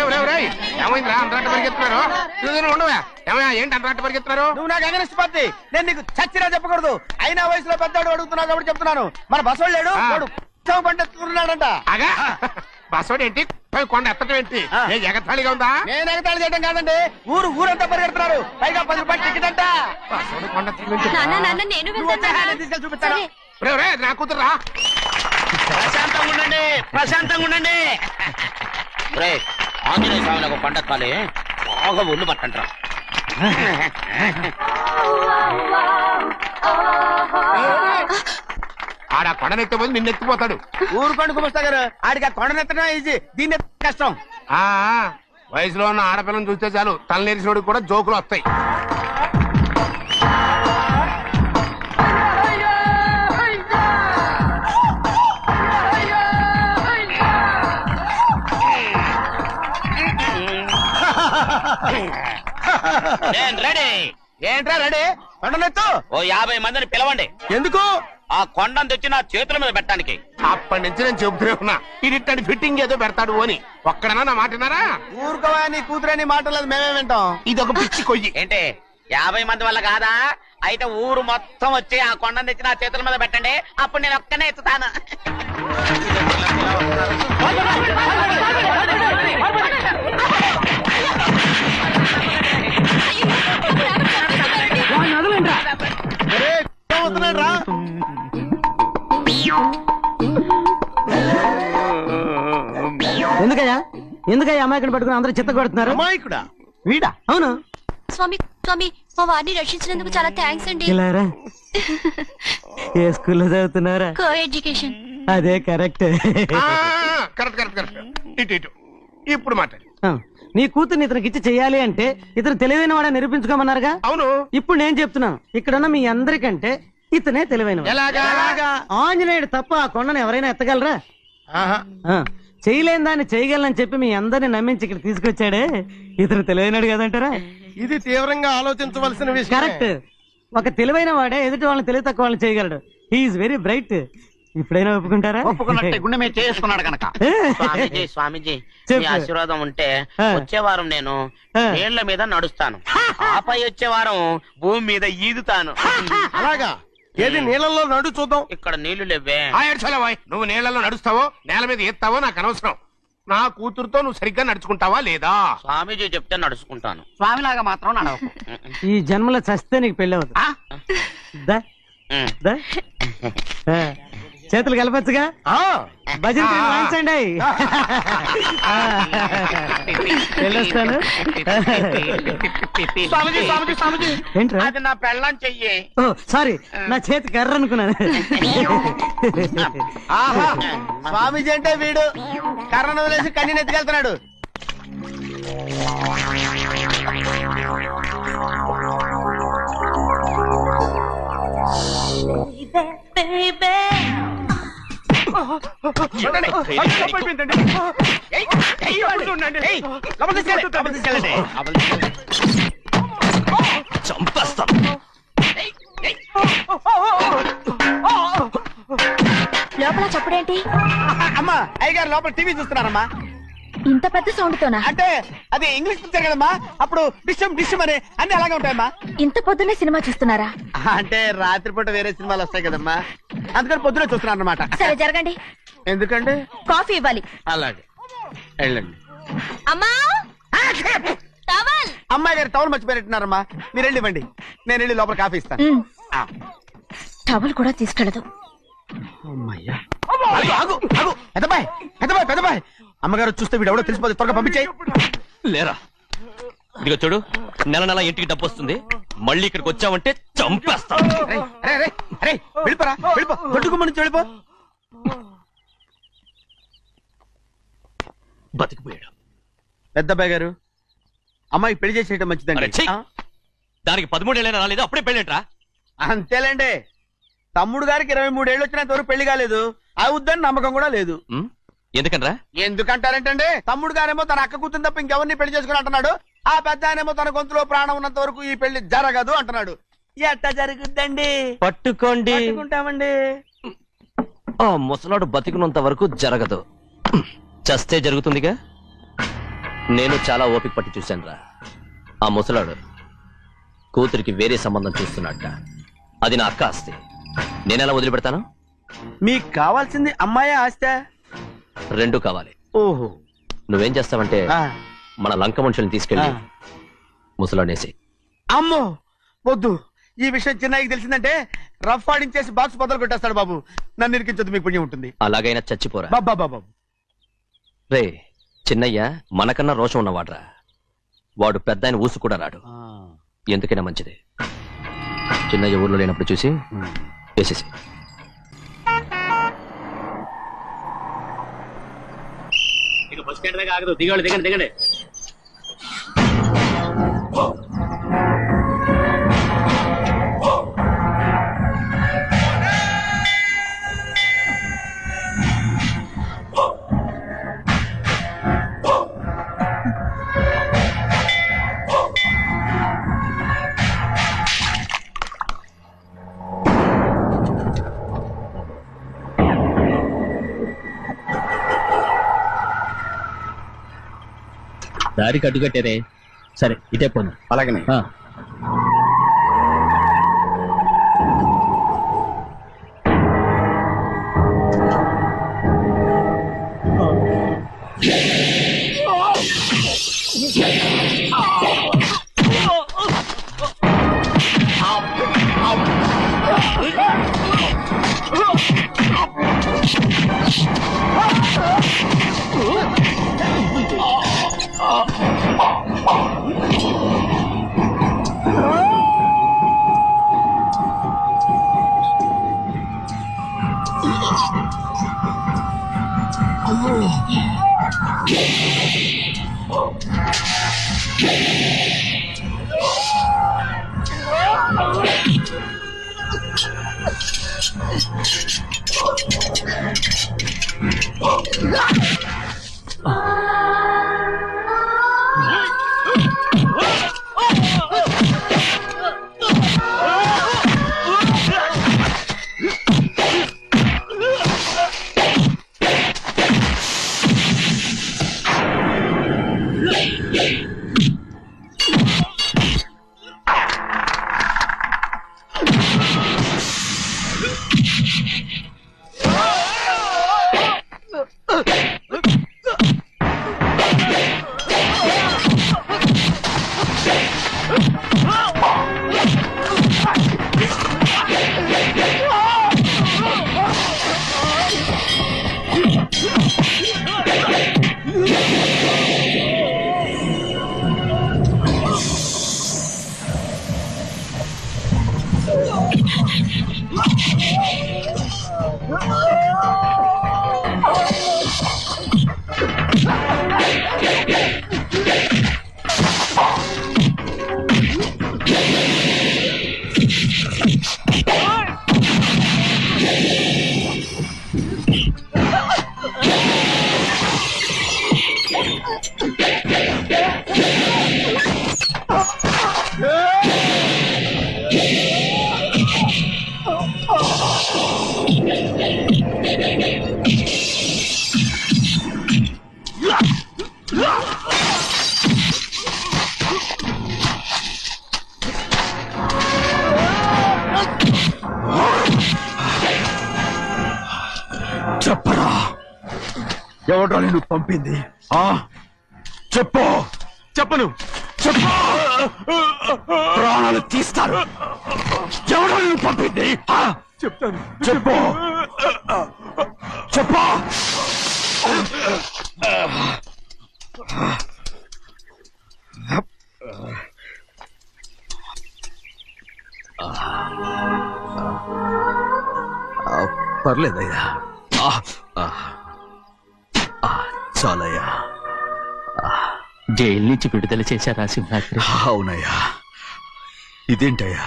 ఏమైందిరా అంతరాట పరిగెత్తున్నారు? ఉండవా ఏమయ్యా, ఏంటి అంతరాట పరిగెత్తున్నారు? నువ్వు నాకు అగనిస్ట్ పార్టీ, నేను నీకు చచ్చినా చెప్పకూడదు. అయినా వయసులో పెద్దవాడు అడుగుతున్నావు కాబట్టి చెప్తున్నాను. మన బసవాడు లేడు, వాడు పండిస్తున్నాడంట. అగా బసవాడు ఏంటి, కొండ ఎత్తడం ఏంటి? ఎగతాళిగా ఉందా? నేను ఎగతాళి చేయడం కాదండి, ఊరంతా పరిగెడుతున్నారు. పైగా 10 రూపాయలు టికెట్ అంట. బసవాడు కొండ తీసుకెళ్ళి చూపిస్తాను. నా కూతురా, ప్రశాంతంగా ఉండండి, ప్రశాంతంగా ఉండండి. ఆంజనేయ స్వామి నాకు పండక్కాలి, బాగా ఒళ్ళు పట్టంటారా. ఆడ కొండనెత్తే పోయి నిన్నెత్తిపోతాడు. ఊరు పండుగ వస్తా గారు, ఆడికి ఆ కొండనెత్తడం ఈజీ, దీన్ని కష్టం. వయసులో ఉన్న ఆడపిల్లని చూస్తే చాలు తలనేరిసినోడికి కూడా జోకులు వస్తాయి. నేను రెడీ. ఏంట్రా రెడీ? కొండనెత్తు. ఓ 50 మందిని పిలవండి. ఎందుకు? ఆ కొండను తెచ్చి నా చేతుల మీద పెట్టడానికి. అప్పటి నుంచి నేను చెబుతూనే ఉన్నా, ఇది ఫిట్టింగ్ ఏదో పెడతాడు అని. ఒక్కడనా నా మాటనారా? ఊరుకోవా, నీ కూతురని మాటలేదు, మేమే వింటాం. ఇది ఒక పిచ్చి కొయ్యి. ఏంటి 50 మంది వల్ల కాదా? అయితే ఊరు మొత్తం వచ్చి ఆ కొండను తెచ్చి నా చేతుల మీద పెట్టండి, అప్పుడు నేను ఒక్కనే ఎత్తుతాను. ఎందుకయ్యా అమాయకుని పట్టుకుని అందరూ చిత్త కొడుతున్నారు? అమాయకుడా? వీడా? అవును. స్వామి స్వామి, మా వారిని రక్షించినందుకు చాలా థ్యాంక్స్ అండి. ఇలారా, ఏ స్కూల్లో చదువుతున్నారా? Co education. అదే కరెక్ట్. Correct correct correct. ఇటు ఇప్పుడు మాట్లాడు. నీ కూతుర్ని ఇతనికి ఇచ్చి చెయ్యాలి అంటే ఇతను తెలివైన వాడని నిరూపించుకోమన్నారుగా. అవును. ఇప్పుడు నేను చెప్తున్నాను, ఇక్కడున్న మీ అందరికంటే ఇతనే తెలివైన. ఆంజనేయుడు తప్ప ఆ కొండను ఎవరైనా ఎత్తగలరా? చేయలేని దాన్ని చేయగలనని చెప్పి మీ అందరిని నమ్మించి ఇక్కడ తీసుకొచ్చాడే, ఇతను తెలివైనడు కదంటారా? ఇది తీవ్రంగా ఆలోచించవలసిన విషయం. కరెక్ట్. ఒక తెలివైన వాడే ఎదుటి వాళ్ళని తెలివి తక్కువ వాళ్ళని చేయగలడు. He's very bright. ఇప్పుడైనా ఒప్పుకుంటారా? ఒప్పుకున్నట్టే, గుండె మీద చేసుకున్నాడు కనుక. స్వామీజీ స్వామీజీ, మీ ఆశీర్వాదం ఉంటే వచ్చే వారం నేను నీళ్ల మీద నడుస్తాను, ఆపై వచ్చే వారం భూమి మీద ఈదుతాను. అలాగా? ఏది నీళ్ళల్లో నడు చూద్దాం. ఇక్కడ నీళ్లు లేవే. నువ్వు నీళ్లలో నడుస్తావో నేల మీద ఎత్తావో నాకు అనవసరం. నా కూతురుతో నువ్వు సరిగ్గా నడుచుకుంటావా లేదా? స్వామీజీ చెప్తే నడుచుకుంటాను, స్వామిలాగా మాత్రం నడవకు. ఈ జన్మలో చస్తే నీకు పెళ్ళి అవుతుంది. చేతులు కలపచ్చుగా, భజన వాయించండి. వెళ్ళొస్తాను. ఏంట్రా? అది నా పెళ్ళం చెయ్యి. ఓ సారీ, నా చేతి కర్ర అనుకున్నాను. స్వామీజీ అంటే వీడు కర్రను వదిలేసి కన్నీని ఎత్తుకెళ్తున్నాడు. చంపేస్తాం. లోపల చప్పుడేంటి? అమ్మా, అయ్యగారు లోపల టీవీ చూస్తున్నారమ్మా. ఇంత పెద్ద సౌండ్ తోనా? అంటే అది ఇంగ్లీష్ పిక్చర్ కదమ్మా, అప్పుడు డిషమ్ డిషమ్ అని అన్ని అలాగే ఉంటాయమ్మా. ఇంత పొద్దున్నే సినిమా చూస్తున్నారా? అంటే రాత్రిపూట వేరే సినిమాలు వస్తాయి కదమ్మా, అందుకని పొద్దునే చూస్తున్నాను అనమాట. సరే జరగండి. ఎందుకంటే కాఫీ ఇవ్వాలి. అలాగే వెళ్ళండి. అమ్మా, టవల్. అమ్మాయి గారు టవల్ మర్చిపోయినట్టున్నారమ్మా, మీరు వెళ్ళి ఇవ్వండి, నేను వెళ్ళి లోపల కాఫీ ఇస్తాను. టవల్ కూడా తీసుకెళ్ళదు. అమ్మయ్యా, పెద్దబాయ్ పెద్దబాయ్ పెద్దబాయ్, అమ్మగారు చూస్తే వీడు ఎవడో తెలిసిపోతే త్వరగా పంపించాయి. లేరా, ఇదిగో చూడు, నెల నెల ఇంటికి డబ్బు వస్తుంది, మళ్ళీ ఇక్కడికి వచ్చావంటే చంపేస్తా. వెళ్ళిపోరా, వెళ్ళిపో, దొడ్డుకుమ్మ నుంచి వెళ్ళిపో. బతికిపోయాడు. పెద్దబాయ్ గారు, అమ్మాయి పెళ్లి చేసేయటం మంచిదండి. దానికి 13 ఏళ్ళైనా రాలేదు, అప్పుడే పెళ్ళేంట్రా? అంతేలేండి, తమ్ముడు గారికి 23 ఏళ్ళు వచ్చినంత వరకు పెళ్లి కాలేదు, అవుద్దని నమ్మకం కూడా లేదు. ఎందుకనరా? ఎందుకంటారేంటండి, తమ్ముడు గారేమో తన అక్క కూతురు తప్ప ఇంకెవరిని పెళ్లి చేసుకుని అంటున్నాడు, ఆ పెద్ద ఆయనేమో తన గొంతులో ప్రాణం ఉన్నంత వరకు ఈ పెళ్లి జరగదు అంటున్నాడు. ఎట్ట జరుగుద్దండి? పట్టుకోండి. పట్టుకుంటామండి. ఆ ముసలాడు బతికున్నంత వరకు జరగదు, చస్తే జరుగుతుందిగా. నేను చాలా ఓపిక పట్టి చూశాను రా. ఆ ముసలాడు కూతురికి వేరే సంబంధం చూస్తున్నట్ట. అది నా అక్క ఆస్తి, నేనెలా వదిలిపెడతాను? మీకు కావాల్సింది అమ్మాయే ఆస్తా? రెండు కావాలి. ఓహో. నువ్వేం చేస్తావంటే మన లంక మనుషుల్ని తీసుకెళ్ళి ముసలాడేసి. అమ్మో వద్దు, ఈ విషయం చిన్నయ్యకి తెలిసిందంటే రఫ్ ఆడించేసి బాక్స్ బదులు కొట్టేస్తాడు బాబు. నన్ను ఇరికించొద్దు, మీకు పుణ్యం ఉంటుంది. అలాగైనా చచ్చిపోరా. బాబా రే చిన్నయ్య మనకన్నా రోషం ఉన్నవాడ్రా. వాడు పెద్ద ఆయన ఊసు కూడా రాడు. ఎందుకైనా మంచిది చిన్నయ్య ఊర్లో లేనప్పుడు చూసి వేసేసి. దిగండి. దారికి అడ్డుకట్టారే. సరే ఇటే పోను. అలాగనే. చెప్పరా, ఎవడ్రా నిన్ను పంపింది? చెప్పు. చెప్పను. చెప్పు. ప్రాణాలు తీస్తారు. ఎవడో నిన్ను పంపింది? చెప్తాను. చెప్పు. చెప్పు. పర్లేదయ్యా, చాలయ్యా. జైలు నుంచి విడుదల చేశారా సింహాద్రి? అవునయ్యా. ఇదేంటయ్యా,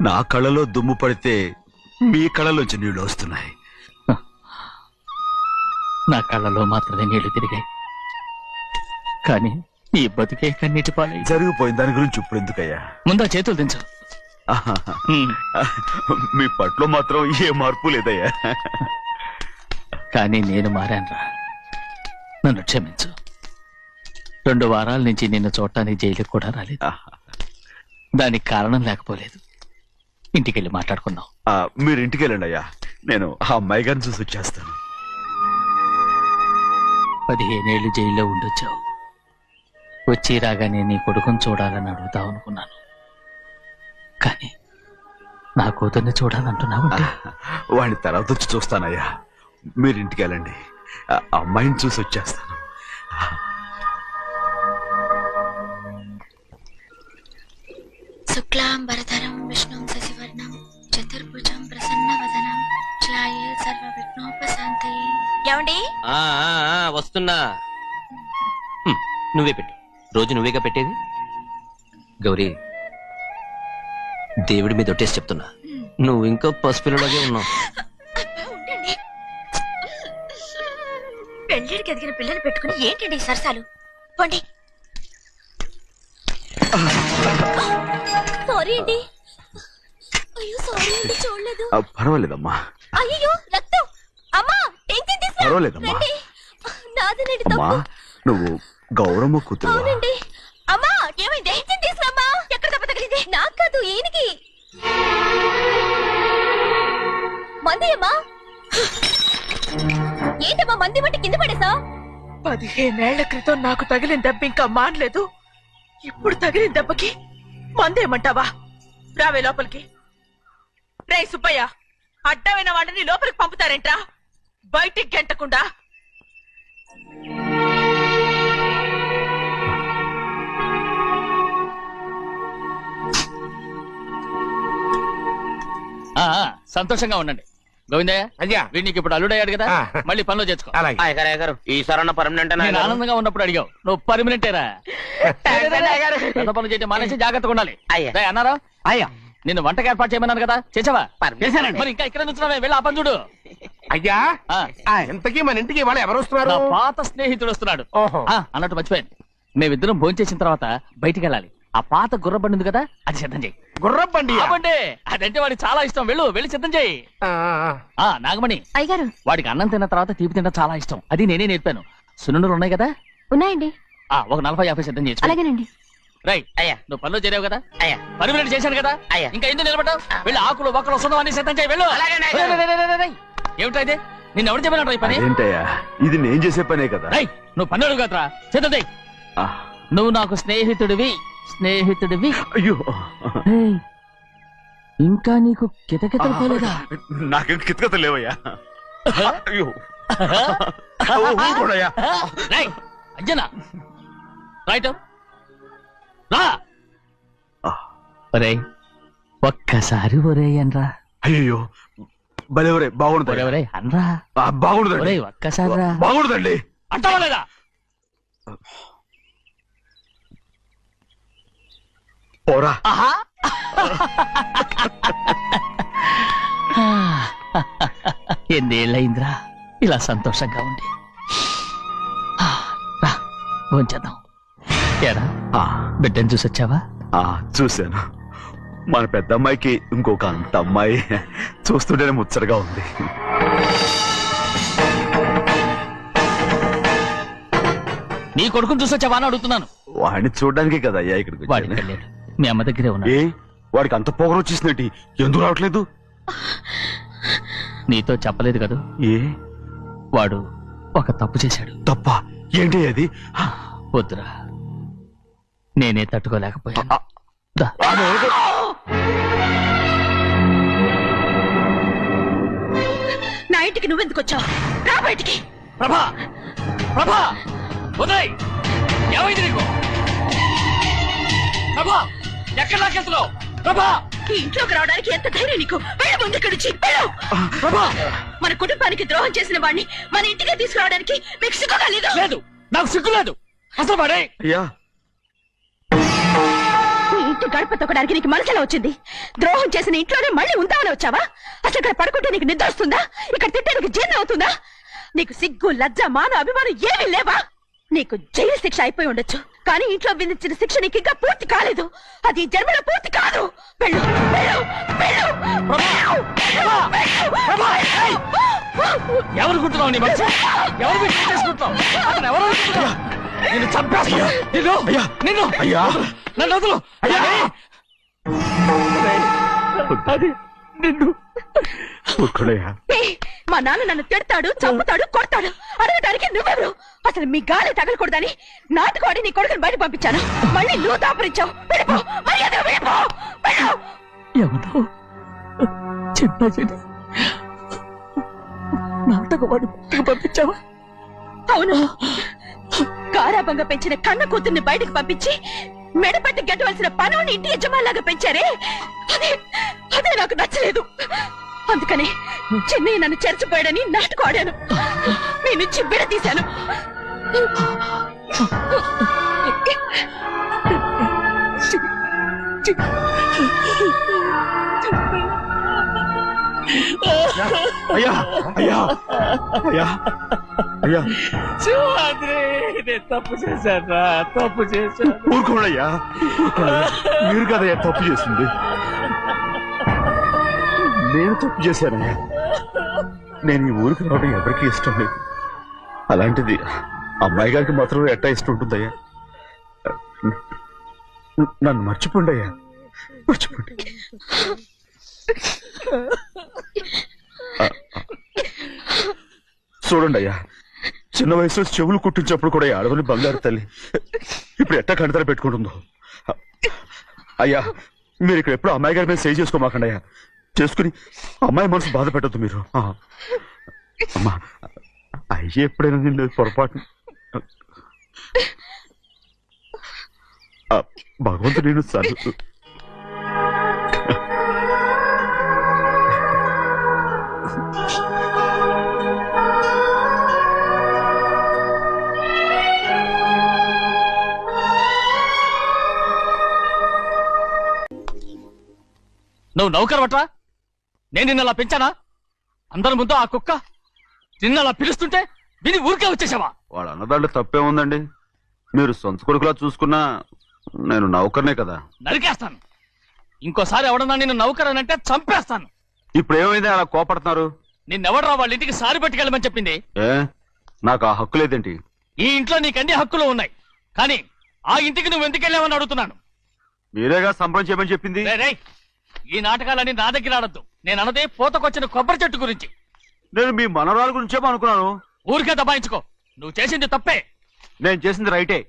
నా కళ్ళలో దుమ్ము పడితే మీ కళ్ళలోంచి నీళ్లు వస్తున్నాయి. నా కళ్ళలో మాత్రమే నీళ్లు తిరిగాయి, కానీ ఈ బతుకే కన్నీటి పాలై జరిగిపోయింది. దాని గురించి ఇప్పుడు ఎందుకయ్యా? ముందా చేతులు దించు. మీ పట్ల మాత్రం ఏ మార్పు లేదయ్యా. కానీ నేను మారానురా, నన్ను క్షమించు. 2 వారాల నుంచి నిన్ను చూడటానికి జైలుకి కూడా రాలేదు. దానికి కారణం లేకపోలేదు. ఇంటికెళ్ళి మాట్లాడుకుందాం. మీరు ఇంటికి వెళ్ళండి అయ్యా, నేను ఆ అమ్మాయి గారిని చూసి వచ్చేస్తాను. 15 ఏళ్ళు జైల్లో ఉండొచ్చావు. వచ్చి రాగానే నీ కొడుకుని చూడాలని అడుగుతావు అనుకున్నాను. కానీ నా కూతుర్ని చూడాలంటున్నావు. వాడిని తర్వాత వచ్చి చూస్తానయ్యా, మీరు ఇంటికి వెళ్ళండి, ఆ అమ్మాయిని చూసి వచ్చేస్తాను. శుక్లాంబరధరం విష్ణుం శశివర్ణం చతుర్భుజం ప్రసన్నవదనం ధ్యాయే సర్వవిఘ్నోపశాంతయే. ఏమండి? వస్తున్నా. నువ్వే పెట్టు. రోజు నువ్వేగా పెట్టేది. గౌరీ, దేవుడి మీద ఒట్టేసి చెప్తున్నా, నువ్వు ఇంకా పసిపిల్లలాగే ఉన్నావు. ఉండండి. పెళ్ళిడికి ఎదిగిన పిల్లలు పెట్టుకుని ఏంటండి సరసాలు? పోండి. సారీ అండి. అయ్యో సారీ అండి, చూడలేదు. పర్వాలేదమ్మా. అయ్యో రక్తం. అమ్మా టెన్షన్ తీసుకో. పర్వాలేదమ్మా. నాదనండి అమ్మా, తప్పు. నువ్వు గౌరమ్మ కూతురు. అవునండి. అమ్మా ఏమైంది? టెన్షన్ తీసుకురామ్మా. ఎక్కడ దెబ్బ తగిలింది? నాకు కాదు, ఈయనకి. మంది అమ్మా. ఏంటమ్మా మంది బట్టి కింద పడేసా? 15 ఏళ్ల క్రితం నాకు తగిలిన దెబ్బ ఇంకా మానలేదు. ఇప్పుడు తగిలిన దెబ్బకి మందేమంటావా? రావే లోపలికి. రే సుబ్బయ్య, అడ్డమైన వాడిని లోపలికి పంపుతారేంట్రా? బయటికి గెంటకుండా. సంతోషంగా ఉండండి. గోవిందయ్య, అయ్యా, వీడికి ఇప్పుడు అల్లుడయ్యాడు కదా, ఆ. మళ్ళీ పనిలో చేర్చుకో. అలాగే. అయ్యగారు ఈసారన్న పర్మనెంట్ నేను ఆనందంగా ఉన్నప్పుడు అడిగావు, నువ్వు పర్మనెంటేరా. పెద్ద పనులు చేయడం మానేసి జాగ్రత్తగా ఉండాలి. అయ్యా. రేయ్, అన్నారా? అయ్యా నిన్ను వంటకి ఏర్పాటు చేయమన్నాను కదా, చేసావా? చేశానండి. మరి ఇంకా ఇక్కడ నుంచున్నావే, వెళ్ళి ఆ పని చూడు. అయ్యా, ఆ, ఇంతకీ మన ఇంటికి ఇవాళ ఎవరు వస్తున్నారు? నా పాత స్నేహితుడు వస్తున్నాడు. ఓహో. అన్నట్టు మర్చిపోయాను, మేమిద్దరం భోంచేసిన తర్వాత బయటికి వెళ్ళాలి. ఆ పాత గుర్రబండి ఉంది కదా, అది సిద్ధం చేయి. గుర్రబండి. బండి అదంటే వాడికి చాలా ఇష్టం. వెళ్ళి సిద్ధం చేయి. నాగమణి, అయ్యగారు వాడికి అన్నం తిన్న తర్వాత తీపి తినడం చాలా ఇష్టం. అది నేనే నేర్పాను. సున్నుండలు ఉన్నాయి కదా, ఉన్నాయండి. ఒక 40-50 సిద్ధం చేసి. అలాగేనండి. రైట్. అయ్యా. నువ్వు పనిలో చేరావు కదా, అయ్యా. పర్మినెంట్ చేశాను కదా, అయ్యా. ఇంకా ఎందుకు నిలబడ్డావు? వెళ్ళి ఆకులు బొక్కలు వస్తుందో అన్ని సిద్ధం చేయి. వెళ్ళు. అలాగేనండి. ఏమిటా ఇది? నిన్ను ఎవరు చెప్పినట్టు ఈ పని? ఏంటయ్యా, ఇది నేను చేసే పనే కదా. రై, నువ్వు పని అడుగు కదరా, సిద్ధం చేయి. ఆ, నువ్వు నాకు స్నేహితుడివి. అయ్యో, ఏయ్, ఇంకా నీకు కితకితలు పోలేదా? నాకేం కితకత లేవయ్యా. అయ్యో, ఊరుకోడయ్యా. రేయ్, అంజనా, రైట్ రా. ఒరేయ్, ఒక్కసారి ఒరేయ్ అనరా. అయ్యో, భలేవరే, బాగుండదు. ఒరేయ్ అనరా. బాగుండదండి. ఒరేయ్, ఒక్కసారి రా. బాగుండదండి. అంటావా లేదా? పోరా. ఆహా. ఎన్నేళ్ళయిందిరా ఇలా సంతోషంగా ఉండి. రా, భోంచేద్దాం. ఏరా, ఆ, బిడ్డను చూసొచ్చావా? చూశాను. మన పెద్ద అమ్మాయికి ఇంకొక అంత అమ్మాయి. చూస్తుంటేనే ముచ్చటగా ఉంది. నీ కొడుకుని చూసొచ్చావా అని అడుగుతున్నాను. వాడిని చూడడానికి కదా అయ్యా ఇక్కడికి వాడికి వచ్చాను. వెళ్ళాడు, మీ అమ్మ దగ్గరే ఉన్నాడు. ఏ, వాడికి అంత పొగరు వచ్చేసినట్టు ఎందుకు రావట్లేదు? నీతో చెప్పలేదు కదా, ఏ వాడు ఒక తప్పు చేశాడు. తప్ప ఏంటి అది? వద్దురా, నేనే తట్టుకోలేకపోయాను. దా. నా ఇంటికి నువ్వెందుకు వచ్చావు? రా బయటికి. ప్రభా, ప్రభా, ఉదయ్, ఏమైంది నీకు? ప్రభా, ఎక్కడ నాకెళ్తున్నావు? ప్రభా, ఈ ఇంట్లోకి రావడానికి ఎంత ధైర్యం నీకు? వెళ్ళ ముందు ఇక్కడి నుంచి వెళ్ళు. ప్రభా, మన కుటుంబానికి ద్రోహం చేసిన వాడిని మన ఇంటికి తీసుకురావడానికి మీకు సిగ్గుగా లేదు? లేదు, నాకు సిగ్గు లేదు అసలు. వాడే అయ్యా, ఈ ఇంటి గడప తొక్కడానికి నీకు మనసులో వచ్చింది. ద్రోహం చేసిన ఇంట్లోనే మళ్ళీ ఉందామని వచ్చావా? అసలు ఇక్కడ పడుకుంటే నీకు నిద్ర వస్తుందా? ఇక్కడ తింటే నీకు జీర్ణం అవుతుందా? నీకు సిగ్గు, లజ్జ, మాన, అభిమానం ఏమీ లేవా? నీకు జైలు శిక్ష అయిపోయి ఉండొచ్చు, కానీ ఇంట్లో విధించిన శిక్ష నీకు ఇంకా పూర్తి కాలేదు. అది ఈ జన్మలో పూర్తి కాదు. వెళ్ళు, వెళ్ళు, వెళ్ళు, ఎవరు కుట్టున్నావు? నీ మంచి ఎవరు చేసుకుంటున్నావు? అతను ఎవరు అనుకుంటున్నావు? నిన్ను చంపేస్తా. నిన్ను నిన్ను అయ్యా నన్ను వదులు. అది నిన్ను ఊరుకోడయ్యా. ఏయ్, మా నాన్న నన్ను తిడతాడు, చంపుతాడు, కొడతాడు. అడగడానికి నువ్వెవరు? అసలు మీ గాలి తగలకూడదని నాటుకోడి నీ కొడుకుని బయట పంపించాను. మళ్ళీ నువ్వు దాపరించావు. వెళ్ళిపో, మర్యాదగా వెళ్ళిపో, వెళ్ళు. ఎవరో చిన్న నాటకవాడి పంపించావా? అవును, గారాబంగా పెంచిన కన్న కూతుర్ని బయటకు పంపించి మెడపట్టి గెట్టవలసిన పనుని ఇంటి యజమానిలాగా పెంచారే, అదే నాకు నచ్చలేదు. అందుకని చెన్నయ్య నన్ను చెరచిపోయాడని నాటకం ఆడాను. మీ నుంచి విడదీశాను. అయ్యా అయ్యా అయ్యా అయ్యా నేను తప్పు చేశాను, తప్పు చేశాను. ఊరుకోడయ్యా, మీరు కదయ్యా తప్పు చేసింది. నేను తప్పు చేశానయ్యా. నేను ఈ ఊరికి రావడం ఎవరికి ఇష్టం లేదు. అలాంటిది అమ్మాయి గారికి మాత్రం ఎట్టా ఇష్టం ఉంటుందయ్యా. నన్ను మర్చిపోండి అయ్యా, మర్చిపోండి. చూడండి అయ్యా, చిన్న వయసులో చెవులు కుట్టించినప్పుడు కూడా ఆడవని బంగారు తల్లి ఇప్పుడు ఎట్టా కంటతర పెట్టుకుంటుందో. అయ్యా, మీరు ఇక్కడ ఎప్పుడు అమ్మాయి గారి మీద సేవ్ చేసుకోమాకండి అయ్యా. చేసుకుని అమ్మాయి మనసు బాధ పెట్టద్దు మీరు. అమ్మా, అయ్యే ఎప్పుడైనా నిన్ను పొరపాటు భగవంతుడు నేను సర్దు. నువ్వు నౌకరవట్రా? నేను నిన్నలా పెంచానా? అందరి ముందు ఆ కుక్క నిన్నలా పిలుస్తుంటే విని ఊరికే వచ్చేసావా? వాడు అన్నదాంట్లో తప్పే ఉందండి. మీరు సొంత కొడుకులా చూసుకున్నా నేను నౌకర్నే కదా. నరికేస్తాను. ఇంకోసారి ఎవడన్నా నిన్ను నౌకరనంటే చంపేస్తాను. ఇప్పుడు ఏమైంది అలా కోపడుతున్నారు? నిన్నెవడరా వాళ్ళ ఇంటికి సారి పట్టుకెళ్ళమని చెప్పింది? ఏ, నాకు ఆ హక్కు లేదేంటి? ఈ ఇంట్లో నీకన్ని హక్కులు ఉన్నాయి, కానీ ఆ ఇంటికి నువ్వు ఎందుకు వెళ్ళావని అడుగుతున్నాను. మీరేగా సంబరం చేయమని చెప్పింది. రేయ్, ఈ నాటకాలన్నీ నా దగ్గర ఆడద్దు. నేను అన్నదే పూతకొచ్చిన కొబ్బరి చెట్టు గురించి. నేను మీ మనవరాల గురించేమో అనుకున్నాను. ఊరికే దబాయించుకో. నువ్వు చేసింది తప్పే. నేను చేసింది రైటే.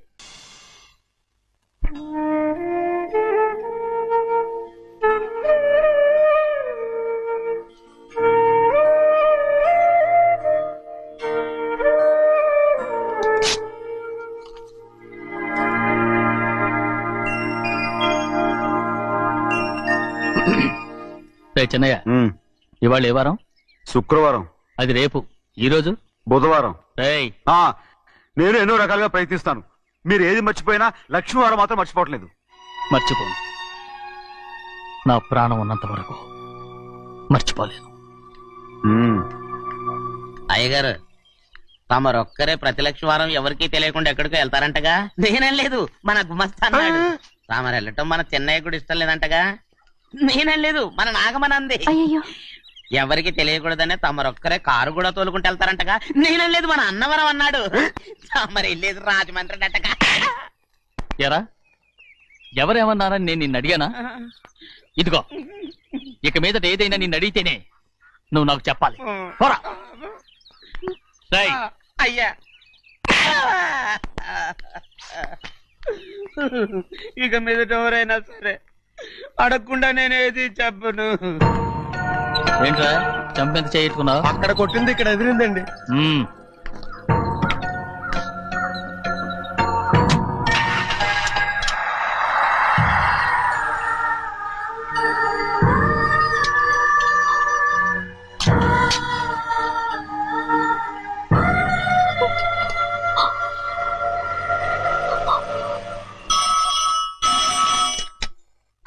చిన్నయ్య, ఇవాళ ఏ వారం? శుక్రవారం. అది రేపు. ఈ రోజు బుధవారం. రేయ్, నేను ఎన్నో రకాలుగా ప్రయత్నిస్తాను. మీరు ఏది మర్చిపోయినా లక్ష్మీవారం మాత్రం మర్చిపోవట్లేదు. మర్చిపోను. నా ప్రాణం ఉన్నంత వరకు మర్చిపోలేను. అయ్యగారు, తమరొక్కరే ప్రతి లక్షవారం ఎవరికీ తెలియకుండా ఎక్కడికో వెళ్తారంటగా? నేనేం లేదు, మన గుమస్తా అన్నాడు. తామరు వెళ్ళటం మన చెన్నయ్య కూడా ఇష్టం లేదంటగా? నేనేం లేదు, మన నాగమనంది. ఎవరికి తెలియకూడదనే తమరొక్కరే కారు కూడా తోలుకుంటూ వెళ్తారంటగా? నేనేం లేదు, మన అన్నవరం అన్నాడు. తమరు వెళ్ళేది రాజమండ్రి అంటగా. ఎరా, ఎవరేమన్నారని నేను నిన్ను అడిగానా? ఇదిగో, ఇక మీదట ఏదైనా నిన్ను అడిగితేనే నువ్వు నాకు చెప్పాలి. పోరా. అయ్యా, ఇక మీదట ఎవరైనా సరే అడగకుండా నేనేది చెప్పను. ఏంట్రా చంపెంత చేయించుకున్నావు? అక్కడ కొట్టింది ఇక్కడ ఎదిరిందండి.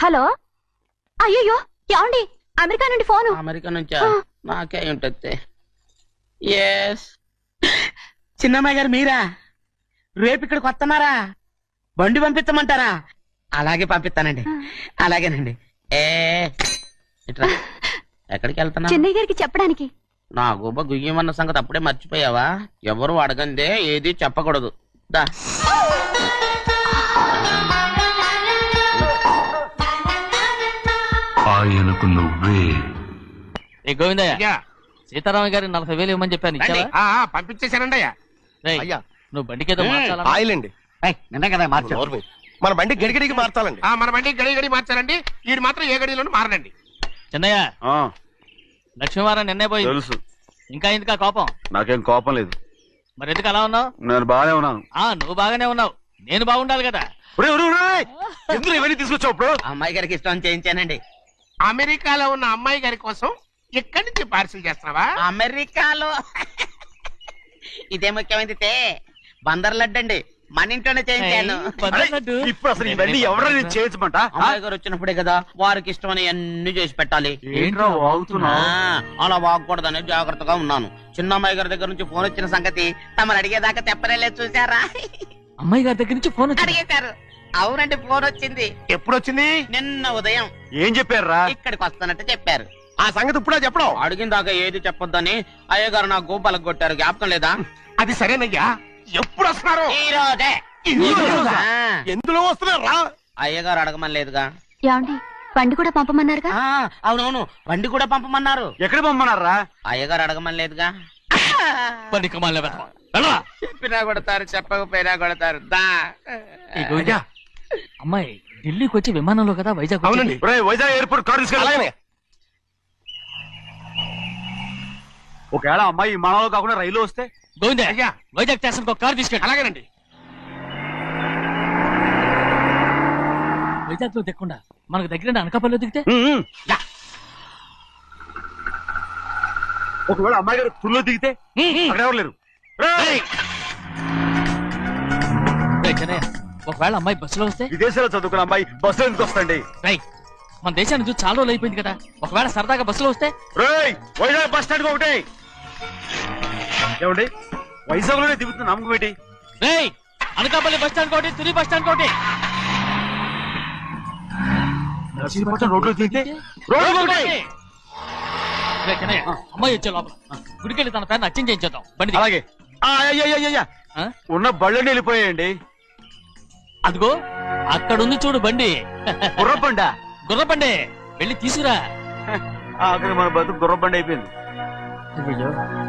హలో, అయ్యో ఏమండి, అమెరికా నుండి ఫోను. అమెరికా నుంచా? నాకే ఉంటుంది. ఎస్, చిన్నమ్మాయి గారు మీరా? రేపు ఇక్కడికి వస్తున్నారా? బండి పంపిస్తామంటారా? అలాగే పంపిస్తానండి. అలాగేనండి. ఇట్రా. ఎక్కడికి వెళ్తున్నా? చెన్నై గారికి చెప్పడానికి. నా గుబ్బ గుయ్యమన్న సంగతి అప్పుడే మర్చిపోయావా? ఎవరు అడగందే ఏది చెప్పకూడదు. దా. ఆయనకు నువ్వే. ఏ గోవిందయ్య, అయ్యా సీతారామ గారి 40,000 ఇవ్వమని చెప్పాను, ఇచ్చావా? పంపించేశానండి అయ్యా. రేయ్, అయ్యా. నువ్వు బండికేదో మార్చాలా? ఆయిల్ అండి నిన్న కదా మార్చారు మన బండి గడిగడికి మార్చాలండి. మన బండి గడి గడి మార్చాలండి. వీడు మాత్రం ఏ గడిలోనూ మారనండి. చిన్నయ్య, లక్ష్మీవారం నిన్నే పోయి తెలుసు. ఇంకా ఎందుకా కోపం? నాకేం కోపం లేదు. మరి ఎందుకు అలా ఉన్నావు? నేను బాగానే ఉన్నాను. నువ్వు బాగానే ఉన్నావు, నేను బాగుండాలి కదా. ఎందుకు ఇవన్నీ తీసుకొచ్చావు ఇప్పుడు? అమ్మాయి గారికి ఇష్టం చేయించానండి. అమెరికాలో ఉన్న అమ్మాయి గారి కోసం ఎక్కడి నుంచి పార్సిల్ చేస్తున్నావా? అమెరికాలో ఇదే ముఖ్యమైనది బందర్ లడ్డు అండి, మన ఇంట్లోనే చేయించాను. ఇప్పుడు అసలు ఇవన్నీ ఎవరైనా చేయించమంట? అమ్మాయి గారు వచ్చినప్పుడే కదా వారికి ఇష్టమని అన్ని చేసి పెట్టాలి. ఏంట్రా వాగుతున్నా? అలా వాగకూడదని జాగ్రత్తగా ఉన్నాను. చిన్న అమ్మాయి గారి దగ్గర నుంచి ఫోన్ వచ్చిన సంగతి తమరు అడిగేదాకా చెప్పలేదు, చూసారా? అమ్మాయి గారి దగ్గర నుంచి ఫోన్ అడిగేశారు. అవునండి, ఫోన్ వచ్చింది. ఎప్పుడు వచ్చింది? నిన్న ఉదయం. ఏం చెప్పారా? ఇక్కడికి వస్తానంటే చెప్పారు. ఆ సంగతి ఇప్పుడే చెప్పడం. అడిగిన దాకా ఏది చెప్పొద్దని అయ్యగారు నాకు గోపాలకు కొట్టారు, జ్ఞాపకం లేదా? అది సరేనయ్యా, ఎప్పుడు వస్తున్నారు? ఈ రోజే. ఎందులో వస్తున్నారా? అయ్యగారు అడగమని లేదుగా. ఏమండి బండి కూడా పంపమన్నారుగా? అవునవును, బండి కూడా పంపమన్నారు. ఎక్కడ పంపమన్నారా? అయ్యగారు అడగమని లేదుగా. చెప్పినా కొడతారు, చెప్పకపోయినా కొడతారు. దా. అమ్మాయి ఢిల్లీకి వచ్చి విమానంలో కదా వైజాగ్ అవునండి. వైజాగ్ ఎయిర్పోర్ట్ కార్ తీసుకెళ్ళాలి. ఒకవేళ అమ్మాయి విమానంలో కాకుండా రైలు వస్తే? గోవిందయ్య, అయ్యా. వైజాగ్ స్టేషన్ ఒక కార్ తీసుకెళ్ళి. అలాగేనండి. వైజాగ్ లో దిక్కుండా మనకు దగ్గర అనకాపల్లిలో దిగితే? ఒకవేళ అమ్మాయి గారు తుల్లో దిగితే? అక్కడ ఎవరు లేరు. ఒకవేళ అమ్మాయి బస్సులో వస్తే? విదేశాల్లో చదువుకున్న అమ్మాయి బస్సులో ఎందుకు వస్తండి? మన దేశాన్ని చూసి చాలా రోజులు అయిపోయింది కదా, ఒకవేళ సరదాగా బస్సులో వస్తే? వైజాగ్ బస్ స్టాండ్ ఒకటి ఏమండి, వైజాగ్ లోనే దిగుతున్న నమ్మకం ఏంటి? అనకాపల్లి బస్ స్టాండ్ కోటి, తుని బస్ స్టాండ్ కోటి. రోడ్లో దిగితే అమ్మాయి వచ్చే లోపల గుడికెళ్ళి తన పేరుని అచ్చం చేయించేద్దాం. బండి అలాగే. ఉన్న బళ్ళని వెళ్ళిపోయాయండి. అదిగో అక్కడుంది చూడు బండి. గుర్రబండా? గుర్రబండి, వెళ్ళి తీసుకురా. అక్కడ మన బతుకు గుర్రబండి అయిపోయింది. అయ్యో,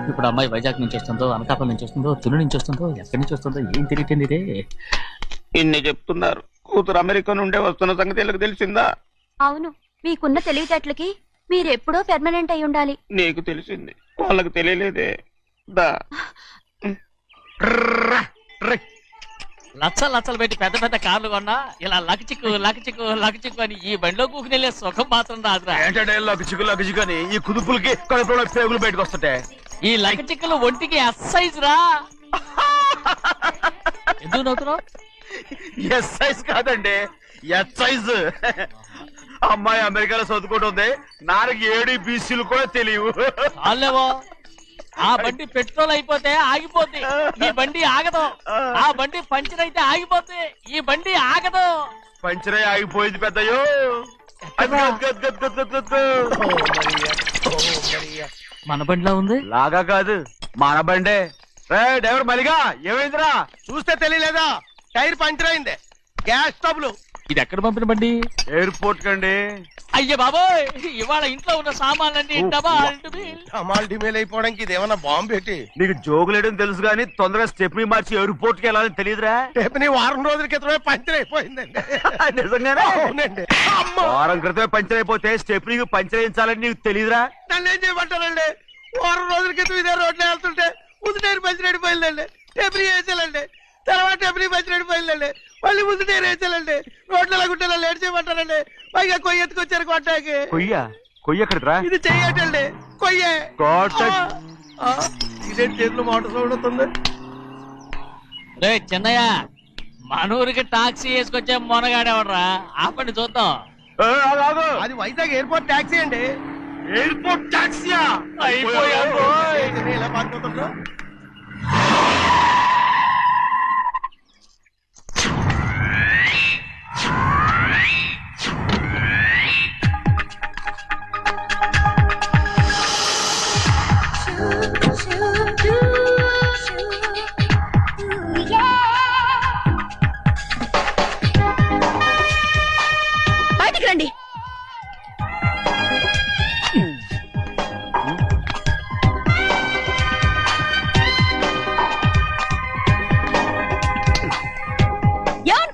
ఇప్పుడు అమ్మాయి వైజాగ్ నుంచి వస్తుందో, అనకాపల్లి నుంచి వస్తుందో, తుని నుంచి వస్తుందో, ఎక్కడి నుంచి వస్తుందో ఏం తెలియటండి ఇదే. ఇన్ని చెప్తున్నారు, కూతురు అమెరికా నుండే వస్తున్న సంగతి వీళ్ళకి తెలిసిందా? అవును, మీకున్న తెలివితేటలకి మీరెప్పుడో పెర్మనెంట్ అయి ఉండాలి. నీకు తెలిసింది, వాళ్ళకి తెలియలేదే. దా. లచ్చలు పెట్టి పెద్ద పెద్ద కార్లు కొన్నా ఇలా లకచిక్కు అని ఈ బండిలో కూకుని వెళ్ళే సుఖం మాత్రం రాదురా. ఏంటంటే లగచిక్కు అని ఈ కుదుపులకి కడుపులో పేగులు బయటకు వస్తుంటాయి. ఈ లకచిక్కులు ఒంటికి ఎక్సైజ్ రా. ఎందుకు నవ్వుతున్నావు? ఎక్సైజ్ కాదండి, ఎక్సైజ్. అమ్మాయి అమెరికాలో చదువుకుంటుంది, నాకు 7 BCలు కూడా తెలియవు. చాలేవో, ఆ బండి పెట్రోల్ అయిపోతే ఆగిపోద్ది, ఈ బండి ఆగదు. ఆ బండి పంచర్ అయితే ఆగిపోద్ది, ఈ బండి ఆగదు. పంచరే ఆగిపోయింది పెద్దయ్యో. మన బండిలా ఉంది. లాగా కాదు, మన బండే. డ్రైవర్ మలిగా ఏమైందిరా? చూస్తే తెలియలేదా? టైర్ పంచర్ అయింది. గ్యాస్ స్టవ్లు. ఇది ఎక్కడ పంపిన బండి? ఎయిర్పోర్ట్ కండి. అయ్య బాబోయ్, ఇవాళ ఇంట్లో ఉన్న సామాన్లన్నీ డమాల్ డిమేల్ అయిపోవడానికి ఇదేమన్నా బాంబు పెట్టి? నీకు జోగులేయడం తెలుసు కానీ తొందరగా స్టెప్ని మార్చి ఎయిర్పోర్ట్ కి వెళ్ళాలని తెలియదురా? స్టెప్ని వారం రోజుల క్రితమే పంచర్ అయిపోయిందండి. నిజంగానే? అవునండి. వారం క్రితమే పంచర్ అయిపోతే స్టెప్ని పంచర్ వేయించాలని నీకు తెలియదురా? నన్ను ఏం చేయమంటారండి? వారం రోజుల క్రితం ఇదే రోడ్లో వెళ్తుంటే ముందు టైర్ పంచర్ అయిపోయిందండి. స్టెప్ని వేసాలండి, తర్వాత స్టెప్ని పంచర్ అయిపోయిందండి, మళ్ళీ ముందు టైర్ వేసాలండి. రోడ్లు ఎలాగుంటే లేట్ చేయమంటారండి. పైగా కొయ్య ఎత్తుకొచ్చారు కొట్టాకి. కొయ్య ఎక్కడిరా? ఇది చెయ్యటండి, కొయ్యే. ఇదే చేతులు మోటార్ సౌండ్ అవుతుంది. రే చిన్నయ్య, మనూరికి టాక్సీ వేసుకొచ్చే మొనగాడేవడరా? ఆపండి చూద్దాం. అది వైజాగ్ ఎయిర్పోర్ట్ టాక్సీ అండి. ఎయిర్పోర్ట్ టాక్సీయా? ఇలా పారిపోతుండ్రు.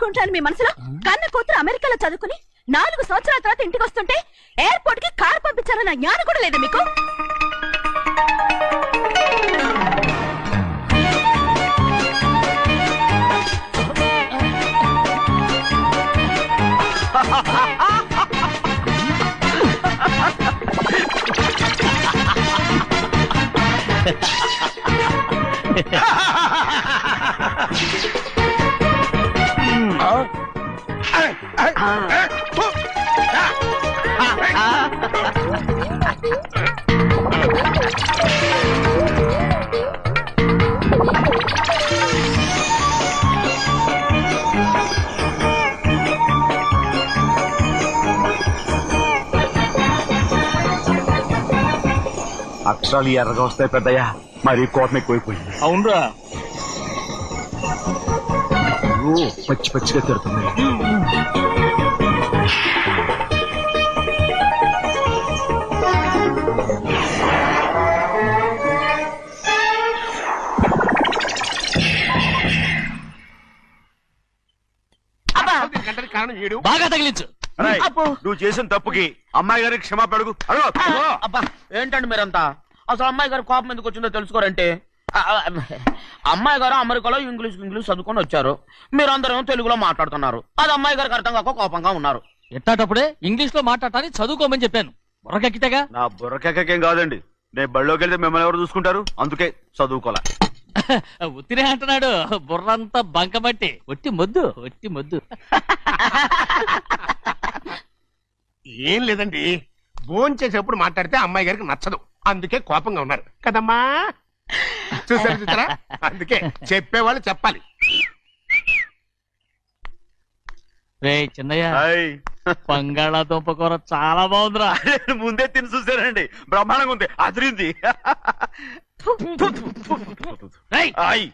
ఉంటాను మీ మనసులో? కన్న కూతురు అమెరికాలో చదువుకుని 4 సంవత్సరాల తర్వాత ఇంటికి వస్తుంటే ఎయిర్పోర్ట్ కి కారు పంపించాలన్న జ్ఞానం కూడా లేదా మీకు? అక్షరాలు ఎర్రగా వస్తాయి పెద్దయ్యా, మరి కోపం ఎక్కువైపోయింది. అవునరా, పచ్చి పచ్చిగా తిడుతుంది. గంటకి కారణం ఏడు. బాగా తగిలించు. అరేయ్, నువ్వు చేసిన తప్పుకి అమ్మాయి గారికి క్షమాపణ అడుగు. అబ్బా ఏంటండి మీరంతా? అసలు అమ్మాయి గారు కోపం ఎందుకు వచ్చిందో తెలుసుకోరంటే, అమ్మాయి గారు అమెరికాలో ఇంగ్లీష్ చదువుకొని వచ్చారు, మీరందరూ తెలుగులో మాట్లాడుతున్నారు. అది అమ్మాయి గారికి అర్థం కాక కోపంగా ఉన్నారు. ఎట్టాటప్పుడే ఇంగ్లీష్ లో మాట్లాడటానికి చదువుకోమని చెప్పాను. బుర్రకెక్కితేగా. నా బుర్రకెక్కకేం కాదండి, నేను బళ్ళోకి వెళ్తే మిమ్మల్ని ఎవరు చూసుకుంటారు, అందుకే చదువుకోలే. ఉత్తినే అంటున్నాడు, బుర్రంతా బంకబట్టి. ఒట్టి మొద్దు, ఒట్టి మొద్దు. ఏం లేదండి, భోంచేసేప్పుడు మాట్లాడితే అమ్మాయి గారికి నచ్చదు, అందుకే కోపంగా ఉన్నారు కదమ్మా. చూసారా, అందుకే చెప్పేవాళ్ళు చెప్పాలి. రే చిన్నయ్య, హాయ్. బంగాళాదుంప కూర చాలా బాగుందిరా. నేను ముందే తిని చూసానండి, బ్రహ్మాండంగా ఉంది, అదిరింది. రేయ్, హాయ్.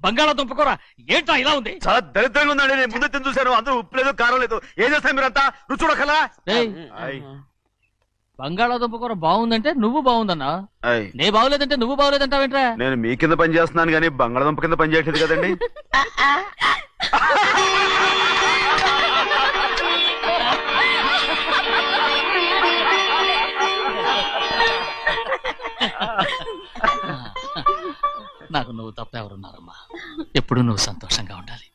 బంగాళాదుంప కూర ఏంట్రా ఇలా ఉంది? చాలా దరిద్రంగా ఉందండి, నేను ముందే తిని చూశాను, అందరూ ఉప్పు లేదు కారం లేదు. ఏం చేస్తారు మీరంతా, రుచి చూడకలా. రేయ్, బంగాళాదుంప కూర బాగుందంటే నువ్వు బాగుందన్నా, నే బాగులేదంటే నువ్వు బాగులేదంటావేంట్రా? నేను మీ కింద పని చేస్తున్నాను కానీ బంగాళదుంప కింద పని చేయట్లేదు కదండి. నాకు నువ్వు తప్ప ఎవరున్నారమ్మా? ఎప్పుడు నువ్వు సంతోషంగా ఉండాలి.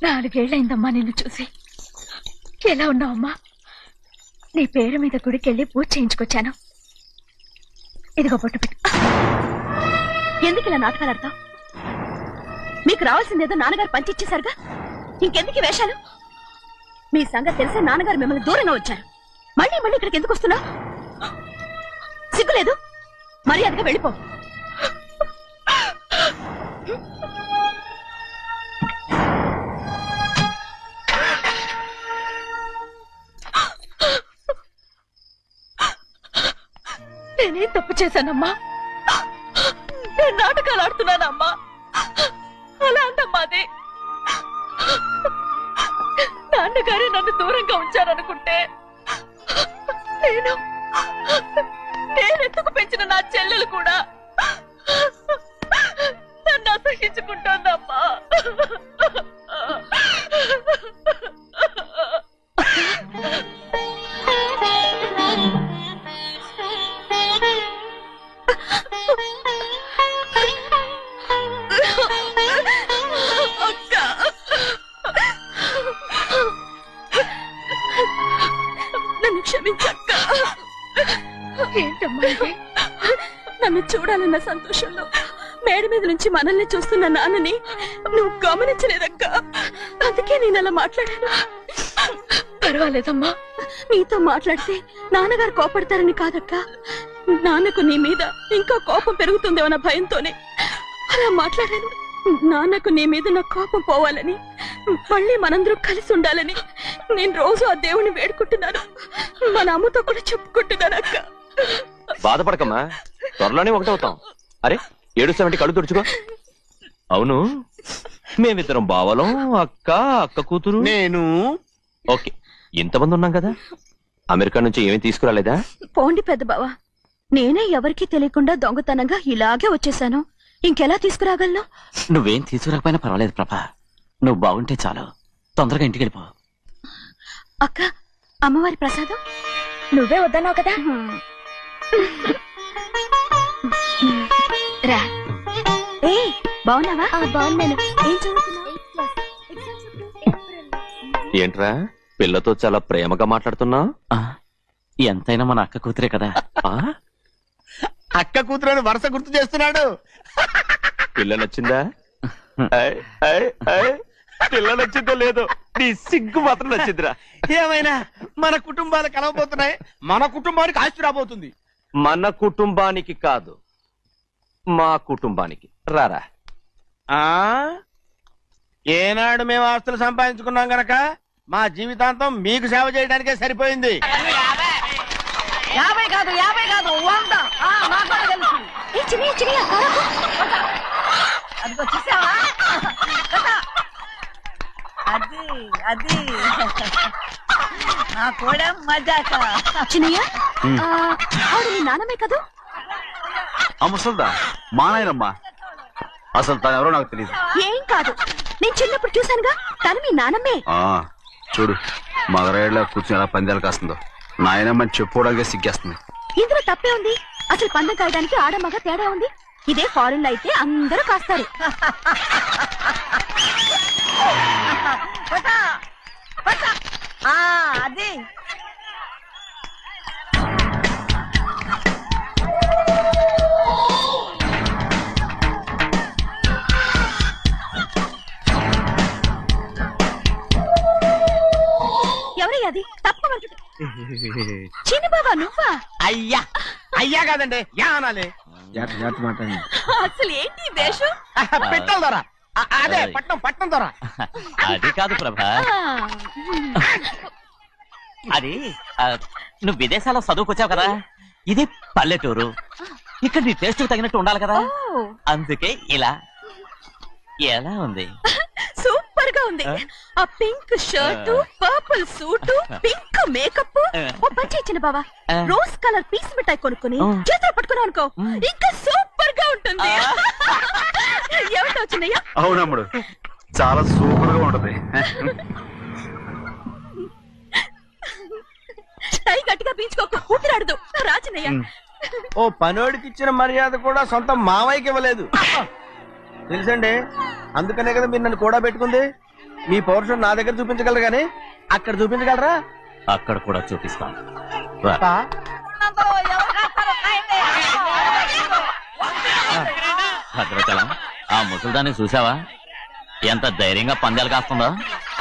నాలుగేళ్లైందమ్మా నిన్ను చూసి. ఎలా ఉన్నావమ్మా? నీ పేరు మీద గుడికెళ్ళి పూజ చేయించుకొచ్చాను. ఇదిగో బొట్టు పెట్టు. ఎందుకు ఇలా నాటకాలు ఆడతావు? మీకు రావాల్సిందేదో నాన్నగారు పంచిచ్చేశారుగా, ఇంకెందుకు వేషాలు? మీ సంగతి తెలిసే నాన్నగారు మిమ్మల్ని దూరంగా వచ్చారు. మళ్ళీ మళ్ళీ ఇక్కడికి ఎందుకు వస్తున్నావు? సిగ్గులేదు? మర్యాదగా వెళ్ళిపో. నేనేం తప్పు చేశానమ్మా? నేను నాటకాలు ఆడుతున్నానమ్మా. అలా అంటమ్మా అది. నాన్నగారే నన్ను దూరంగా ఉంచారనుకుంటే, నేనెత్తుకు పెంచిన నా చెల్లెలు కూడా నన్ను అసహించుకుంటోందమ్మా. నన్ను క్షమించక్క. ఏంటమ్మా ఇది? నన్ను చూడాలన్న సంతోషంలో మేడ మీద నుంచి మనల్ని చూస్తున్న నాన్నని నువ్వు గమనించలేదక్క. అందుకే నేను అలా మాట్లాడాను. పర్వాలేదమ్మా, నీతో మాట్లాడితే నాన్నగారు కోపడతారని కాదక్క. నాన్నకు నీ మీద ఇంకా కోపం పెరుగుతుందేమన్న భయంతోనే అలా మాట్లాడాను. నాన్నకు నీ మీద నా కోపం పోవాలని, మళ్ళీ మనందరూ కలిసి ఉండాలని నేను రోజు ఆ దేవుని వేడుకుంటున్నాను. మన అమ్మతో కూడా చెప్పుకుంటున్నాను అక్క. బాధపడకమ్మా, త్వరలోనే ఒకటవుతాం. అరే ఏడుస్తామంటే కళ్ళు తుడుచుకో. అవును, మేమిద్దరం బావలం, అక్క కూతురు, నేను. ఓకే, ఇంతమంది ఉన్నాం కదా. అమెరికా నుంచి ఏమీ తీసుకురాలేదా? పోండి పెద్ద బావ, నేనే ఎవరికీ తెలియకుండా దొంగతనంగా ఇలాగే వచ్చేసాను. ఇంకెలా తీసుకురాగలను? నువ్వేం తీసుకురాకపోయినా పర్వాలేదు ప్రభా, నువ్వు బాగుంటే చాలు. తొందరగా ఇంటికి వెళ్ళిపో. అక్క, అమ్మవారి ప్రసాదం నువ్వే వద్దన్నావు కదా. రా. ఏ బాగున్నావా? బాగున్నాను. ఏం చదువుతున్నావు? ఏంట్రా పిల్లతో చాలా ప్రేమగా మాట్లాడుతున్నా? ఎంతైనా మన అక్క కూతురే కదా. అక్క కూతురు వరుస గుర్తు చేస్తున్నాడు. పిల్ల నచ్చిందా? పిల్ల నచ్చిందో లేదో, నీ సిగ్గు మాత్రం నచ్చిందిరా. ఏమైనా మన కుటుంబాలు కలవబోతున్నాయి, మన కుటుంబానికి ఆస్తి రాబోతుంది. మన కుటుంబానికి కాదు, మా కుటుంబానికి. రారా. ఏనాడు మేము ఆస్తులు సంపాదించుకున్నాం గనక మా జీవితాంతం మీకు సేవ చేయడానికే సరిపోయింది. 50 కాదు 100. ఏ చిన్నయ్య చిన్నయ్య కారకు. అదిగో చూసావా? అది నా కూడా మజాక. చిన్నయ్య, ఆవిడ నీ నాన్నమే కదా? ముసల్దా మా నాయనమ్మా. అసలు తను ఎవరో నాకు తెలియదు. ఏం కాదు, నేను చిన్నప్పుడు చూశానుగా, తను మీ నాన్నమే. చూడు మగరాయిలా కూర్చుని ఎలా పందాలు కాస్తుందో. నాయనమ్మని చెప్పుకోవడానికి సిగ్గేస్తుంది. ఇందులో తప్పే ఉంది? అసలు పందెం కాయడానికి ఆడమగ తేడా ఉంది. ఇదే ఫారెన్ లో అయితే అందరూ కాస్తారు. అది ఎవరయ్యా అది? తప్పమంటు చిన్న బాబా నువ్వా? అయ్యా అయ్యా కాదండి, యా అనాలి. అసలు ఏంటి ఈ వేషం? పెట్టాల ద్వారా అదే పట్నం ద్వారా. అది కాదు ప్రభా, అది నువ్వు విదేశాల్లో చదువుకొచ్చావు కదా, ఇది పల్లెటూరు. ఇక్కడ నీ టేస్ట్ తగినట్టు ఉండాలి కదా, అందుకే ఇలా. ఎలా ఉంది? సూపర్ గా ఉంది. ఆ pink shirt, purple suit, pink makeup. ఓ పని ఇచ్చిన బావా, రోజ్ కలర్ పీస్ మిఠాయి కొనుక్కుని చేతులు పట్టుకున్నావు అనుకో, ఇంకా సూపర్ గా ఉంటుంది. ఏమిటో చిన్నయ్య? అవునమ్ముడు, చాలా సూపర్ గా ఉంటది. టై గట్టిగా పీంచుకోకు, ఊపిరాడదు. రాజనయ్య, ఓ పనోడికి ఇచ్చిన మర్యాద కూడా సొంత మావయ్యకి ఇవ్వలేదు తెలుసండి. అందుకనే కదా మీరు నన్ను కూడా పెట్టుకుంది. మీ పౌరుషం నా దగ్గర చూపించగలరు గానీ అక్కడ చూపించగలరా? అక్కడ కూడా చూపిస్తాను. భద్రచలం, ఆ ముసల్దాన్ని చూసావా? ఎంత ధైర్యంగా పందాలు కాస్తుందో.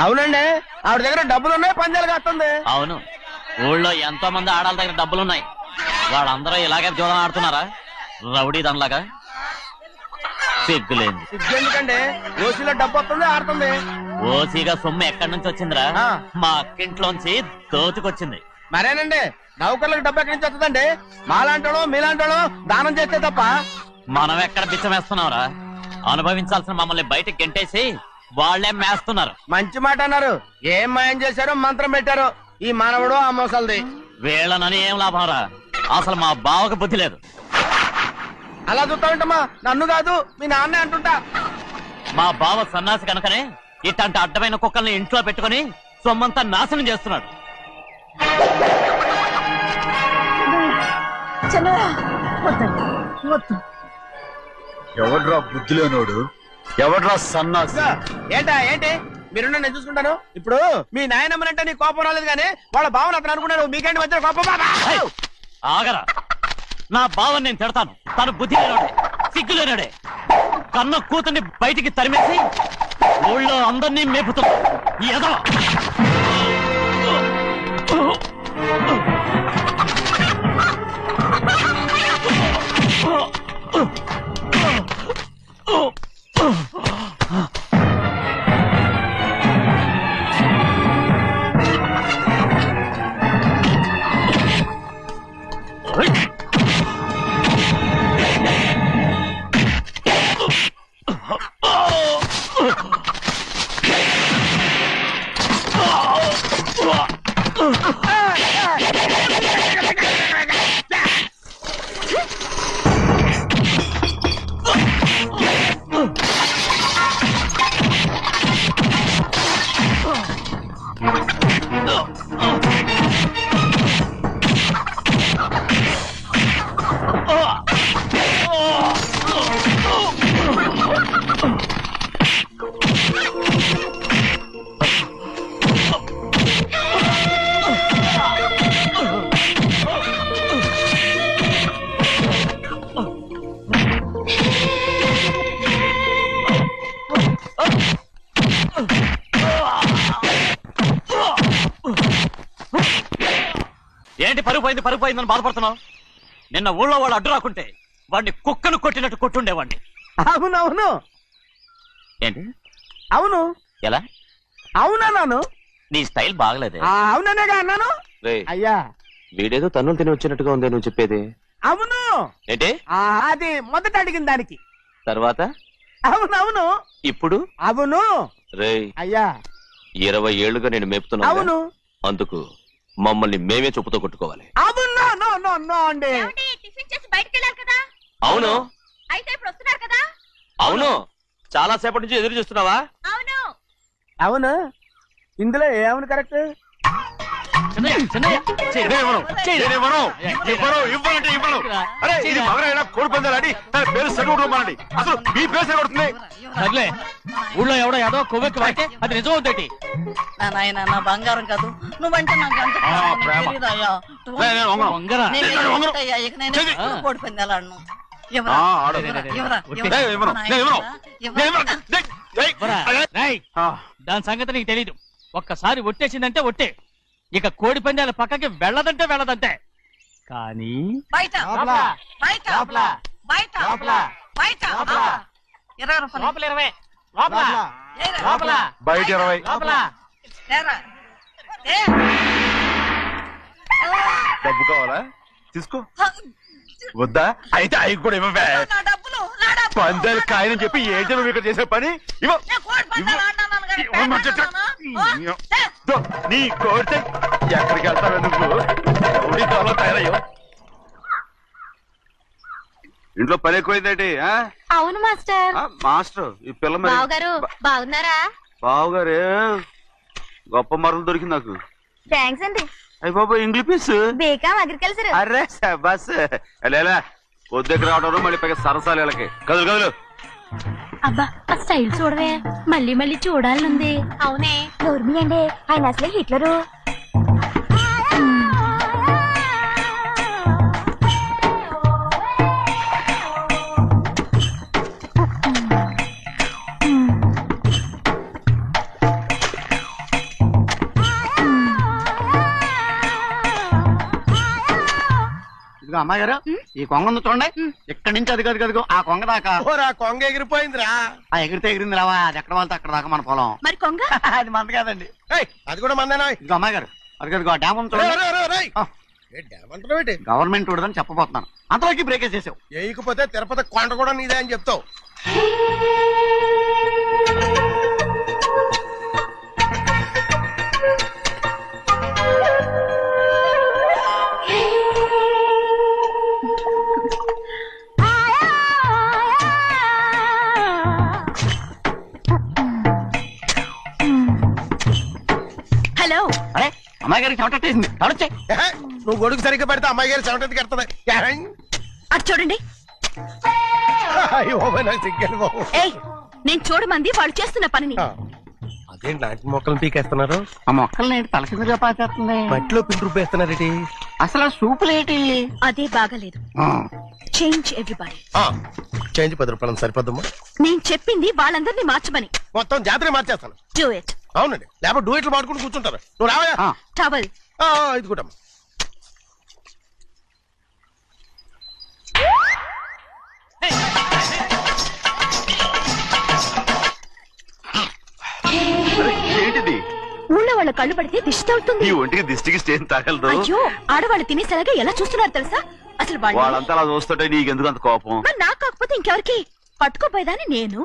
అవునండి, ఆవిడ దగ్గర డబ్బులున్నాయి, పందాలు కాస్తుంది. అవును, ఊళ్ళో ఎంతో మంది ఆడాల దగ్గర డబ్బులున్నాయి. వాళ్ళందరూ ఇలాగే జూదం ఆడుతున్నారా? రౌడీ దానిలాగా. సిగ్గులేంది. ఎందుకండి ఓసీలో డబ్బు వస్తుంది, ఆడుతుంది. ఓసీగా సొమ్ము ఎక్కడి నుంచి వచ్చిందిరా? మా అక్కింట్లోంచి దోచుకొచ్చింది. మరేనండి, నౌకర్లకు డబ్బు ఎక్కడి నుంచి వస్తుందండి? మాలాంటోళ్ళు మీలాంటోళ్ళు దానం చేస్తే తప్ప. మనం ఎక్కడ బిచ్చం వేస్తున్నావురా? అనుభవించాల్సిన మమ్మల్ని బయటకు గెంటేసి వాళ్లే మేస్తున్నారు. మంచి మాట అన్నారు. ఏం మాయం చేశారో మంత్రం పెట్టారు ఈ మానవుడు ఆ మోసల్ది. వీళ్ళనని ఏం లాభం రా? అసలు మా బావకు బుద్ధి లేదు. అలా చూస్తా ఉంటామా? నన్ను కాదు మీ నాన్నే అంటుంటా. మా బావ సన్నాసి కనుకనే ఇట్లాంటి అడ్డమైన కుక్కల్ని ఇంట్లో పెట్టుకుని సొమ్మంతా నాశనం చేస్తున్నాడు. ఎవడ్రా బుద్ధిలోనోడు? ఎవడ్రా సన్నాసి? ఏంటి మీరు నేను చూసుకుంటాను. ఇప్పుడు మీ నాయనమ్మనంటే నీ కోపం రాలేదు కానీ వాళ్ళ భావన అతను అనుకున్నాడు. మీకేంటి మధ్య కోపం? ఆగరా, నా బావని నేను తిడతాను. తను బుద్ధి లేనాడే, సిగ్గు లేనాడే. కన్న కూతుర్ని బయటికి తరిమేసి ఊళ్ళో అందరినీ మేపుతున్నా. ఏదో ఏంటి పరుగు పోయిందని బాధపడుతున్నావు? నిన్న ఊళ్ళో వాళ్ళు అడ్డు రాకుంటే వాడిని కుక్కను కొట్టినట్టు కొట్టుండేవాడిని. అవునవును. ఏంటి? అవును. ఎలా? అవునన్నాను. నీ స్టైల్ బాగలేదే. అవుననేగా అన్నాను. అయ్యా వీడేదో తన్నులు తిని వచ్చినట్టుగా ఉంది నువ్వు చెప్పేది. అవును. ఏంటి? అది మొదట అడిగిన దానికి. తర్వాత? అవునవును. ఇప్పుడు? అవును. రే అయ్యా 20 ఏళ్లుగా నేను మేపుతున్నా. అవును. అందుకు మమ్మల్ని మేమే చెప్పుతో కొట్టుకోవాలి. అవును. అండి టిఫిన్ చేసి బయటికి వెళ్ళారు కదా. అవును. అయితే ఇప్పుడు వస్తున్నారు కదా. అవును. చాలా సేపటి నుంచి ఎదురు చూస్తున్నావా? అవును. అవును. ఇందులో ఏమవును కరెక్ట్? కోడి పందాలని తన పేరు సెలవుకోమనండి. అసలు మీ పేరు సెలవుడుతుంది. సర్లే, ఊళ్ళో ఎవడో ఏదో కొవ్వెక్కి వాడితే అది నిజం అవుతాయి. నాయన నా బంగారం కాదు, నువ్వంటే నాకు అంత తెలీదయ్యా. కోడి పందాలను దాని సంగతి నీకు తెలీదు. ఒక్కసారి ఒట్టేసిందంటే ఒట్టే. ఇక కోడి పందాల పక్కకి వెళ్ళదంటే వెళ్ళదంటే. కానీ బయట బయట బయట బయట 20 రూపాయలు బయట 20 డబ్బు కావాలా? తీసుకో. వద్దా? అయితే అవి కూడా ఇవ్వవే. పందాలు కాయని చెప్పి ఏంటి నువ్వు ఇక్కడ చేసే పని? నీ కోరితే ఎక్కడికి వెళ్తావే నువ్వు? తయారయ్యో. ఇంట్లో పని ఎక్కువైందేంటి? అవును మాస్టర్. మాస్టర్ ఈ పిల్ల మరి బావగారు బాగున్నారా? బావుగారే గొప్ప మరలు దొరికింది నాకు. థ్యాంక్స్ అండి. అయ్యి బాబా ఇంగ్లీష్ బీకామ్ అగ్రికల్చర్. అరే బస్ ఎలా కొద్దిగా రావడం మళ్ళీ పైగా సరసాలు వీళ్ళకి. కదులు కదులు. అబ్బా ఆ స్టైల్ చూడవే, మళ్ళీ మళ్ళీ చూడాలనుంది. అవునే నోర్మి అండి, ఆయన అసలే హిట్లరు. ఇదిగో అమ్మాయి గారు, ఈ కొంగ ఉంది చూడండి. ఇక్కడి నుంచి అది కదిగో ఆ కొంగ దాకా. కొంగ ఎగిరిపోయిందిరా. ఆ ఎగిరితే ఎగిరింది రావా, అది ఎక్కడ వాళ్ళతో అక్కడ దాకా మన పొలం. మరి కొంగ అది మంద కాదండి, అది కూడా మందేనా. ఇదిగో అమ్మాయి గారు, అది కదిగో ఆ డ్యామ్ ఉంది చూడండి. గవర్నమెంట్ ఉండదని చెప్పబోతున్నాను, అంతలోకి బ్రేక్ వేసేసావు. వేయకపోతే తిరుపతి కొండ కూడా నీదే అని చెప్తావు. హలో. అరే అమ్మాయి గారికి చెమటేసింది, తడొచ్చే. నువ్వు గొడుగు సరిగ్గా పెడితే అమ్మాయి గారి చెమటెత్తికి ఎడుతుంది. అది చూడండి. ఏయ్, నేను చూడమంది వాళ్ళు చేస్తున్న పనిని. అదేంటి నాటి మొక్కలను పీకేస్తున్నారు? ఆ మొక్కల్ని ఏంటి తల కిందగా పాచేస్తుంది? మట్టిలో పిండి రూపేస్తున్నారేటి? అసలు సూపులేటి? అదే బాగలేదు. Change everybody. చేంజ్ 10 రూపాయలు సరిపోద్దమ్మా. నేను చెప్పింది వాళ్ళందరినీ మార్చమని. మొత్తం జాతర మార్చేస్తాను. Do it. అవునండి, లేకపోతే డూయిట్లు మాడుకుంటూ కూర్చుంటారు. నువ్వు రావా? టవల్. ఇది కూడా ఏంటిది? ఊళ్ళో వాళ్ళ కళ్ళు పడితే దిష్టి తగులుతుంది. ఈ ఒంటికి దిష్టికి స్టేన్ తగలదు. అయ్యో, ఆడవాళ్ళు తినేసరిగా ఎలా చూస్తున్నారు తెలుసా? అసలు వాళ్ళంతా అలా చూస్తుంటే నీకెందుకు అంత కోపం? నాకు కాకపోతే ఇంకెవరికి? పట్టుకోపోయేదాన్ని నేను.